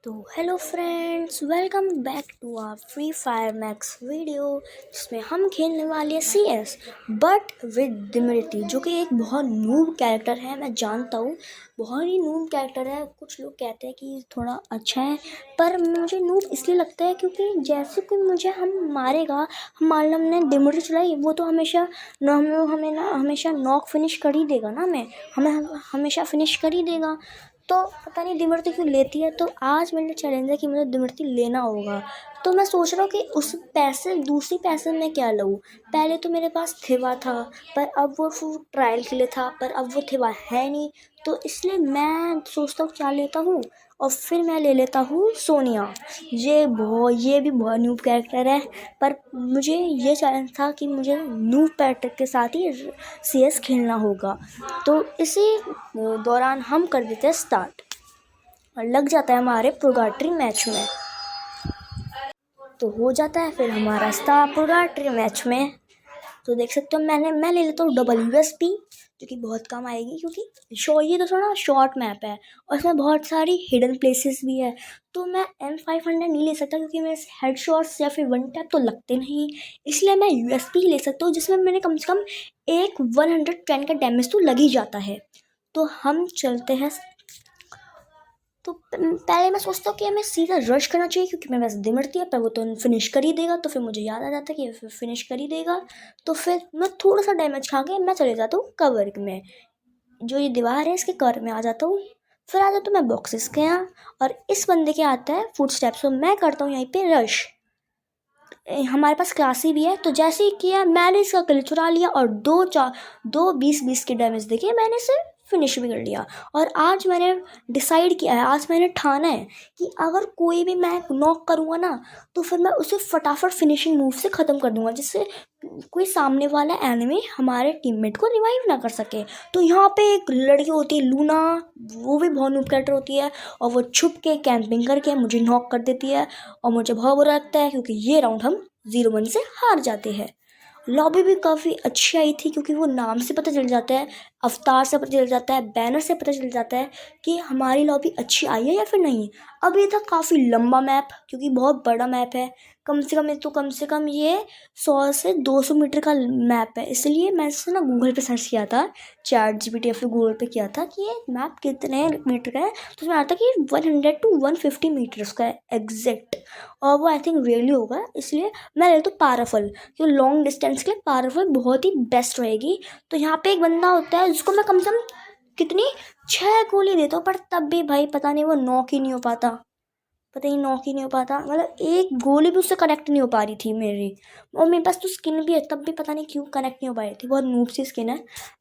तो hello friends, welcome back to our free fire max video जिसमें हम खेलने वाले हैं सी एस बट विद दिमृति, जो कि एक बहुत नूब कैरेक्टर है। मैं जानता हूँ बहुत ही नूब कैरेक्टर है। कुछ लोग कहते हैं कि थोड़ा अच्छा है, पर मुझे नूब इसलिए लगता है क्योंकि जैसे कोई मुझे हम मारेगा, हम मान लो हमने दिमृति चलाई, वो तो हमेशा हमें ना हमेशा नॉक फिनिश कर ही देगा ना, हमें हमेशा फिनिश कर ही देगा। तो पता नहीं दिमृति क्यों लेती है। तो आज मेरा चैलेंज है कि मुझे दिमृति लेना होगा। तो मैं सोच रहा हूँ कि उस पैसे दूसरी पैसे में क्या लूँ। पहले तो मेरे पास थिवा था, पर अब वो ट्रायल के लिए था, पर अब वो थिवा है नहीं। तो इसलिए मैं सोचता हूँ क्या लेता हूँ, और फिर मैं ले लेता हूँ सोनिया। ये भी बहुत न्यू कैरेक्टर है, पर मुझे ये चैलेंज था कि मुझे न्यू कैरेक्टर के साथ ही सी एस खेलना होगा। तो इसी दौरान हम कर देते हैं स्टार्ट, और लग जाता है हमारे प्रोगाट्री मैच में। तो हो जाता है फिर हमारा स्टार प्रोगाट्री मैच में। तो देख सकते हो मैं ले लेता हूँ WSP, जो कि बहुत काम आएगी क्योंकि ये तो थोड़ा शॉर्ट मैप है और इसमें बहुत सारी हिडन प्लेसेस भी है। तो मैं M500 नहीं ले सकता क्योंकि मेरे हेड शॉट्स या फिर वन टैप तो लगते नहीं, इसलिए मैं USP ले सकता हूँ जिसमें मैंने कम से कम एक 110 का डैमेज तो लग ही जाता है। तो हम चलते हैं। तो पहले मैं सोचता हूँ कि हमें सीधा रश करना चाहिए क्योंकि मैं वैसे दिमड़ती है, पर वो तो फिनिश कर ही देगा। तो फिर मुझे याद आ जाता है कि ये फिनिश कर ही देगा। तो फिर मैं थोड़ा सा डैमेज खा के मैं चले जाता हूँ कवर में, जो ये दीवार है इसके कवर में आ जाता हूँ। फिर आ जाता हूँ मैं बॉक्सेस के यहाँ, और इस बंदे के आता है फुट स्टेप्स। तो मैं करता हूँ यहीं पे रश। हमारे पास क्लासी भी है, तो जैसे ही किया मैंने इसका किल चुरा लिया और दो 20-20 के डैमेज देके मैंने इसे फिनिश भी कर लिया। और आज मैंने डिसाइड किया है, आज मैंने ठाना है कि अगर कोई भी मैं नॉक करूँगा ना, तो फिर मैं उसे फटाफट फिनिशिंग मूव से ख़त्म कर दूंगा, जिससे कोई सामने वाला एनिमी हमारे टीममेट को रिवाइव ना कर सके। तो यहाँ पे एक लड़की होती है लूना, वो भी बहुत नूब कैरेक्टर होती है, और वो छुप के कैंपिंग करके मुझे नॉक कर देती है। और मुझे बहुत बुरा लगता है क्योंकि ये राउंड हम 0-1 से हार जाते हैं। लॉबी भी काफ़ी अच्छी आई थी क्योंकि वो नाम से पता चल जाता है, अवतार से पता चल जाता है, बैनर से पता चल जाता है कि हमारी लॉबी अच्छी आई है या फिर नहीं। अब ये था काफ़ी लंबा मैप क्योंकि बहुत बड़ा मैप है। कम से कम ये 100 से 200 मीटर का मैप है। इसलिए मैं इसे ना गूगल पे सर्च किया था, ChatGPT या फिर गूगल पे किया था कि ये मैप कितने मीटर का है। तो उसमें आता कि 100 to 150 मीटर्स का है एग्जैक्ट, और वो आई थिंक रियली होगा। इसलिए मैं ले तो पावरफुल, क्योंकि लॉन्ग डिस्टेंस के लिए पावरफुल बहुत ही बेस्ट रहेगी। तो यहाँ पे एक बंदा होता है जिसको मैं कम से कम कितनी 6 गोली देता हूँ, पर तब भी भाई पता नहीं वो नॉक ही नहीं हो पाता। मतलब एक गोली भी उससे कनेक्ट नहीं हो पा रही थी मेरी। और मेरे पास तो स्किन भी है, तब भी पता नहीं क्यों कनेक्ट नहीं हो पा रही थी। बहुत नूब सी स्किन है।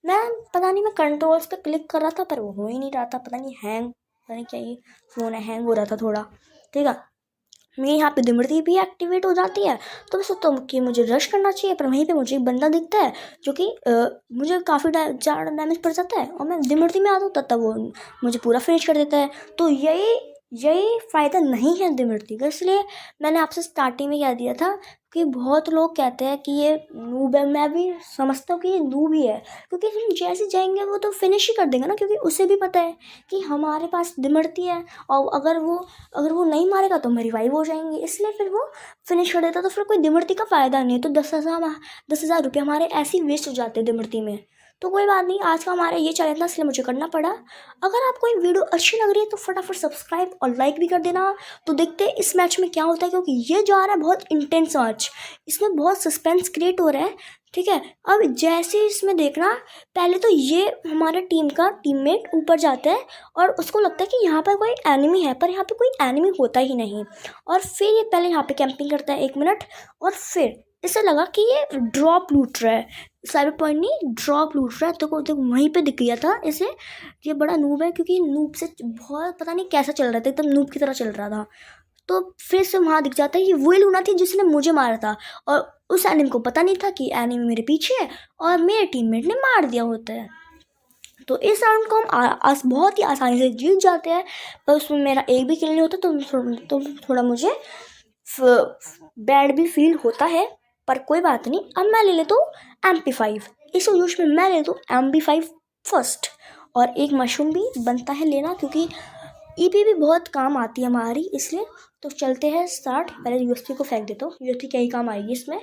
मैं कंट्रोल्स पे क्लिक कर रहा था पर वो हो ही नहीं रहा था। पता नहीं क्या ये फ़ोन है, हैंग हो रहा था थोड़ा। ठीक है, मेरी यहाँ पे दिमृति भी एक्टिवेट हो जाती है। तो मैं सोचता हूँ कि मुझे रश करना चाहिए, पर वहीं पे मुझे एक बंदा दिखता है जो कि मुझे काफ़ी ज़्यादा डैमेज पड़ जाता है, और मैं दिमृति में आता हूँ तब वो मुझे पूरा फिनिश कर देता है। तो यही फ़ायदा नहीं है दिमृति का। इसलिए मैंने आपसे स्टार्टिंग में कह दिया था कि बहुत लोग कहते हैं कि ये नूब है। मैं भी समझता हूँ कि ये नूब ही है, क्योंकि हम जैसे जाएंगे वो तो फिनिश ही कर देगा ना, क्योंकि उसे भी पता है कि हमारे पास दिमृति है, और अगर वो नहीं मारेगा तो हम रिवाइव हो जाएंगे। इसलिए फिर वो फिनिश कर देता। तो फिर कोई दिमृति का फ़ायदा नहीं है। तो 10,000 रुपये हमारे ऐसे ही वेस्ट हो जाते हैं दिमृति में। तो कोई बात नहीं, आज का हमारा ये चैलेंज था इसलिए मुझे करना पड़ा। अगर आपको ये वीडियो अच्छी लग रही है तो फटाफट सब्सक्राइब और लाइक भी कर देना। तो देखते हैं इस मैच में क्या होता है, क्योंकि ये जा रहा है बहुत इंटेंस मैच, इसमें बहुत सस्पेंस क्रिएट हो रहा है। ठीक है, अब जैसे इसमें देखना, पहले तो ये हमारे टीम का टीममेट ऊपर जाता है और उसको लगता है कि यहाँ पर कोई एनिमी है, पर यहाँ पे कोई एनिमी होता ही नहीं। और फिर ये पहले यहाँ पे कैंपिंग करता है 1 मिनट, और फिर इसे लगा कि ये ड्रॉप लूट रहा है। साइबर पॉइंट नहीं, ड्रॉप लूट रहा है। तो वहीं पे दिख गया था इसे ये बड़ा नूब है, क्योंकि नूब से बहुत पता नहीं कैसा चल रहा था, एकदम नूब की तरह चल रहा था। तो फिर से वहाँ दिख जाता है ये वही लूना थी जिसने मुझे मारा था, और उस एनिमी को पता नहीं था कि एनिमी मेरे पीछे है और मेरे टीममेट ने मार दिया होता है। तो इस राउंड को हम बहुत ही आसानी से जीत जाते हैं, पर उसमें मेरा एक भी किल नहीं होता। तो थोड़ा मुझे बैड भी फील होता है, पर कोई बात नहीं। अब मैं ले लेता हूँ MP5। इस यूज में मैं ले लेता हूँ MP5 फर्स्ट, और एक मशरूम भी बनता है लेना, क्योंकि ईपी भी बहुत काम आती है हमारी, इसलिए तो चलते हैं स्टार्ट। पहले यूएसपी को फेंक देता हूँ, यूएसपी क्या ही काम आएगी इसमें।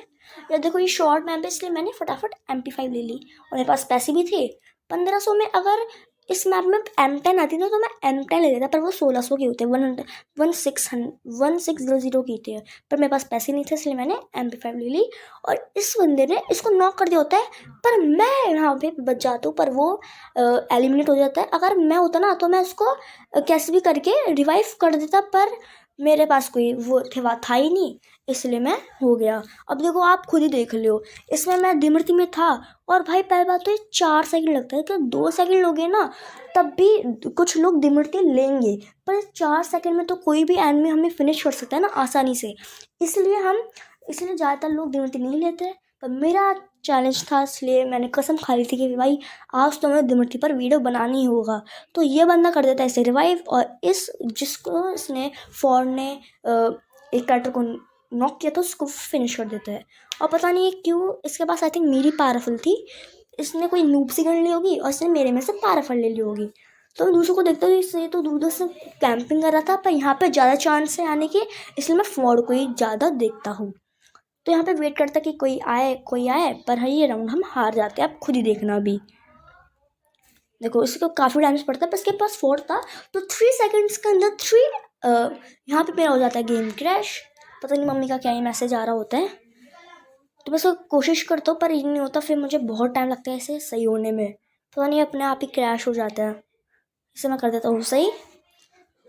या देखो ये शॉर्ट मैप है, इसलिए मैंने फटाफट MP5 ले ली और मेरे पास पैसे भी थे 1500 में। अगर इस मैप में M10 आती ना तो मैं M10 ले लेता, पर वो 1600 की होती है, 1600 की थी, पर मेरे पास पैसे नहीं थे, इसलिए मैंने MP5 ले ली। और इस बंदे ने इसको नॉक कर दिया होता है, पर मैं यहाँ पे बच जाता हूँ, पर वो एलिमिनेट हो जाता है। अगर मैं होता ना तो मैं उसको कैसे भी करके रिवाइव कर देता, पर मेरे पास कोई वो था ही नहीं, इसलिए मैं हो गया। अब देखो आप खुद ही देख लो, इसमें मैं दिमृति में था, और भाई पहली बात तो ये 4 सेकंड लगता है, कि 2 सेकंड लोगे ना तब भी कुछ लोग दिमृति लेंगे, पर 4 सेकंड में तो कोई भी एनिमी हमें फिनिश कर सकता है ना आसानी से। इसलिए ज़्यादातर लोग दिमृति नहीं लेते, पर मेरा चैलेंज था, इसलिए मैंने कसम खा ली थी कि भाई आज तो मैं दिमृति पर वीडियो बनानी ही होगा। तो ये बंदा कर देता है इसे रिवाइव, और जिसको इसने फॉर्ड ने एक कैरेक्टर को नॉक किया था उसको फिनिश कर देता है। और पता नहीं क्यों इसके पास आई थिंक मेरी पावरफुल थी, इसने कोई नूब सी गन ली होगी और इसने मेरे में से पावरफुल ले ली होगी। तो मैं दूसरों को देखता हूँ, इसने तो दूर से कैंपिंग कर रहा था, पर यहाँ पे ज़्यादा चांस है आने के, इसलिए मैं फॉर्ड को ही ज़्यादा देखता हूँ। तो यहाँ पे वेट करता कि कोई आए, पर हाँ ये राउंड हम हार जाते हैं। आप खुद ही देखना अभी देखो, इसको काफ़ी डैमेज पड़ता है, पर इसके पास 4 था, तो 3 सेकंड्स के अंदर 3 यहाँ पे मेरा हो जाता है गेम क्रैश। पता नहीं मम्मी का क्या ही मैसेज आ रहा होता है, तो मैं इसको कोशिश करता हूँ पर ये नहीं होता, फिर मुझे बहुत टाइम लगता है इसे सही होने में। पता नहीं अपने आप ही क्रैश हो जाता है, इसे मैं कर देता हूँ सही।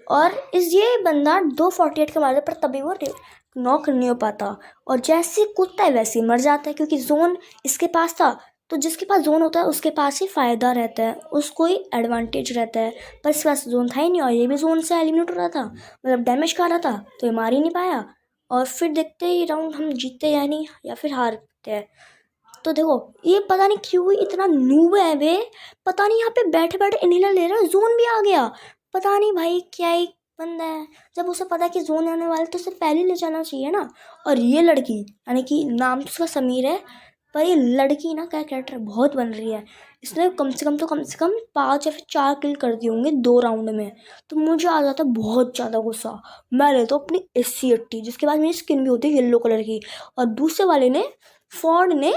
और ये बंदा 248 के मारते, पर तभी वो नॉक नहीं हो पाता, और जैसे कूदता है वैसे ही मर जाता है, क्योंकि जोन इसके पास था। तो जिसके पास जोन होता है उसके पास ही फ़ायदा रहता है, उसको ही एडवांटेज रहता है, पर इसके पास जोन था ही नहीं, और ये भी जोन से एलिमिनेट हो रहा था, मतलब डैमेज खा रहा था, तो ये मार ही नहीं पाया। और फिर देखते ही राउंड हम जीतते या फिर हारते हैं। तो देखो ये पता नहीं क्यों इतना नूब है वे, पता नहीं यहाँ पे बैठे बैठे इनहेलर ले रहा है, जोन भी आ गया। पता नहीं भाई क्या ही बंदा है, जब उसे पता है कि जोन आने वाले तो उसे पहले ले जाना चाहिए ना। और ये लड़की, यानी कि नाम तो उसका समीर है, पर ये लड़की ना क्या कैरेक्टर बहुत बन रही है। इसने कम से कम 5 या फिर 4 किल कर दिए होंगे 2 राउंड में। तो मुझे आ जाता है बहुत ज़्यादा गुस्सा, मैं लेता हूँ अपनी SC80, जिसके बाद मेरी स्किन भी होती है येलो कलर की, और दूसरे वाले ने फॉर्ड ने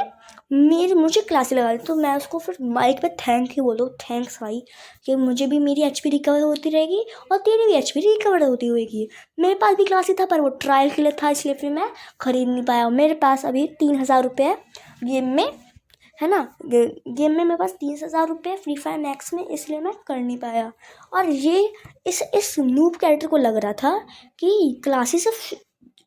मुझे क्लासे लगा दी। तो मैं उसको फिर माइक पे थैंक यू बोलो, थैंक्स भाई, कि मुझे भी मेरी HP रिकवर होती रहेगी और तेरी भी HP रिकवर होती होगी। मेरे पास भी क्लास ही था, पर वो ट्रायल के लिए था, इसलिए फिर मैं ख़रीद नहीं पाया। मेरे पास अभी 3000 रुपये है गेम में, है ना, गेम में मेरे पास 30,000 रुपये फ्री फायर मैक्स में, इसलिए मैं कर नहीं पाया। और ये इस नूब कैरेक्टर को लग रहा था कि क्लासेस सिर्फ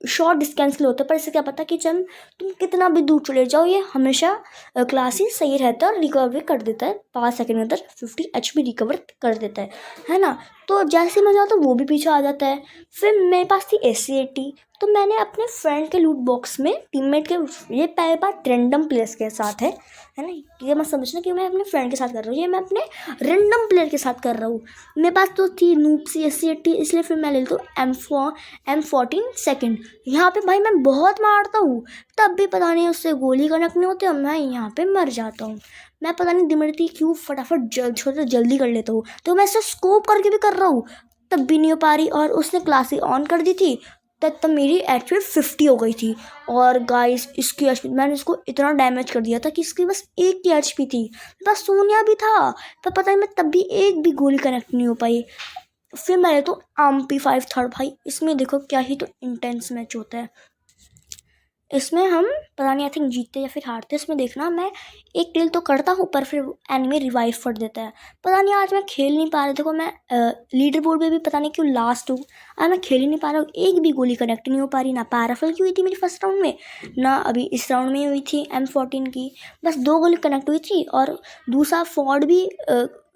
शॉर्ट डिस्टेंस के लिए होता है, पर इससे क्या पता कि चल तुम कितना भी दूर चले जाओ, ये हमेशा क्लास ही सही रहता है और रिकवर भी कर देता है, 5 सेकंड के अंदर 50 HP रिकवर कर देता है ना। तो जैसे मैं जाता हूँ वो भी पीछे आ जाता है। फिर मेरे पास थी SC80, तो मैंने अपने फ्रेंड के लूट बॉक्स में टीममेट के, ये पहले बार रैंडम प्लेयर्स के साथ है ना, ये मत समझना कि मैं अपने फ्रेंड के साथ कर रहा हूँ, ये मैं अपने रैंडम प्लेयर के साथ कर रहा हूँ। मेरे पास तो थी नूब सी SC80, इसलिए फिर मैं ले लेता हूँ M14 सेकंड। यहाँ पे भाई मैं बहुत मारता हूँ, तब भी पता नहीं उससे गोली कनेक्ट नहीं होती और मैं यहाँ पे मर जाता हूँ। मैं पता नहीं दिमृति क्यों फटाफट जल्दी कर लेता हूँ, तो मैं इसे स्कोप करके भी कर रहा हूँ, तब भी नहीं हो पा रही। और उसने क्लासेस ऑन कर दी थी, तब मेरी HP 50 हो गई थी। और गाइस इसकी HP, मैंने इसको इतना डैमेज कर दिया था कि इसकी बस 1 की HP थी, मेरे पास सोनिया भी था, पर पता नहीं मैं तब भी एक भी गोली कनेक्ट नहीं हो पाई। फिर मैंने तो MP5 थर्ड, भाई इसमें देखो क्या ही तो इंटेंस मैच होता है। इसमें हम पता नहीं आई थिंक जीतते या फिर हारते, इसमें देखना मैं एक किल तो करता हूँ, पर फिर एनिमी रिवाइव कर देता है। पता नहीं आज मैं खेल नहीं पा रहा, देखो मैं लीडर बोर्ड में भी पता नहीं क्यों लास्ट हूँ, आज मैं खेल ही नहीं पा रहा हूँ, एक भी गोली कनेक्ट नहीं हो पा रही, ना पावरफुल की हुई थी मेरी फर्स्ट राउंड में, ना अभी इस राउंड में हुई थी M14 की, बस 2 गोली कनेक्ट हुई थी। और दूसरा फॉर्ड भी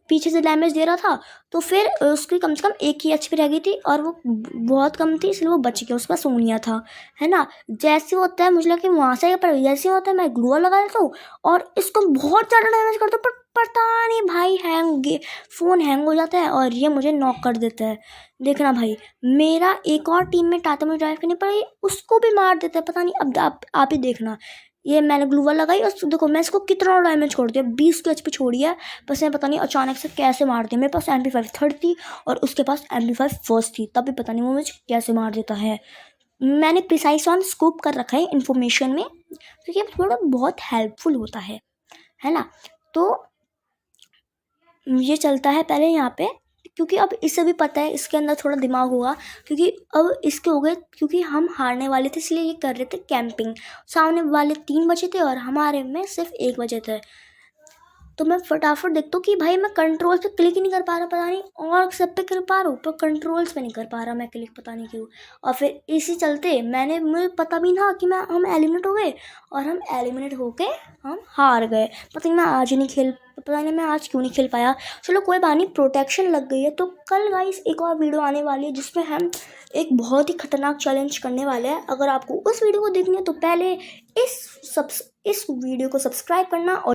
पीछे से डैमेज दे रहा था, तो फिर उसकी कम से कम 1 ही HP रह गई थी, और वो बहुत कम थी, इसलिए वो बच गया, उसका सोनिया था, है ना। जैसे होता है मुझे लगा कि वहाँ से, पर जैसे होता है मैं ग्लू लगा देता हूँ और इसको बहुत ज़्यादा डैमेज करता हूँ, पर पता नहीं भाई फ़ोन हैंग हो जाता है और ये मुझे नॉक कर देता है। देखना भाई, मेरा एक और टीम में टाटा में ड्राइव करने पर उसको भी मार देता है, पता नहीं। अब आप ही देखना, ये मैंने ग्लू वाल लगाई और देखो मैं इसको कितना डैमेज छोड़ दिया, 20 के HP छोड़ी है। बस मैं पता नहीं अचानक से कैसे मार दिया। मेरे पास MP5 थर्ड थी और उसके पास MP5 फर्स्ट थी, तभी पता नहीं वो मुझे कैसे मार देता है। मैंने प्रिसाइज ऑन स्कोप कर रखा है इन्फॉर्मेशन में, क्योंकि ये थोड़ा बहुत हेल्पफुल होता है ना। तो ये चलता है पहले यहाँ पे, क्योंकि अब इसे भी पता है इसके अंदर थोड़ा दिमाग होगा, क्योंकि अब इसके हो गए, क्योंकि हम हारने वाले थे इसलिए ये कर रहे थे कैंपिंग। सामने वाले 3 बजे थे और हमारे में सिर्फ 1 बजे थे। तो मैं फटाफट देखता हूँ कि भाई मैं कंट्रोल पे क्लिक ही नहीं कर पा रहा, पता नहीं, और सब पे कर पा रहा हूँ पर कंट्रोल्स पे नहीं कर पा रहा मैं क्लिक, पता नहीं क्यों। और फिर इसी चलते मुझे पता भी ना कि हम एलिमिनेट हो गए, और हम एलिमिनेट होके हम हार गए। पता नहीं मैं आज नहीं खेल पता नहीं मैं आज क्यों नहीं खेल पाया। चलो कोई बात नहीं, प्रोटेक्शन लग गई है। तो कल गाइस एक और वीडियो आने वाली है जिसमें हम एक बहुत ही खतरनाक चैलेंज करने वाले हैं। अगर आपको उस वीडियो को देखनी है तो पहले इस वीडियो को सब्सक्राइब करना और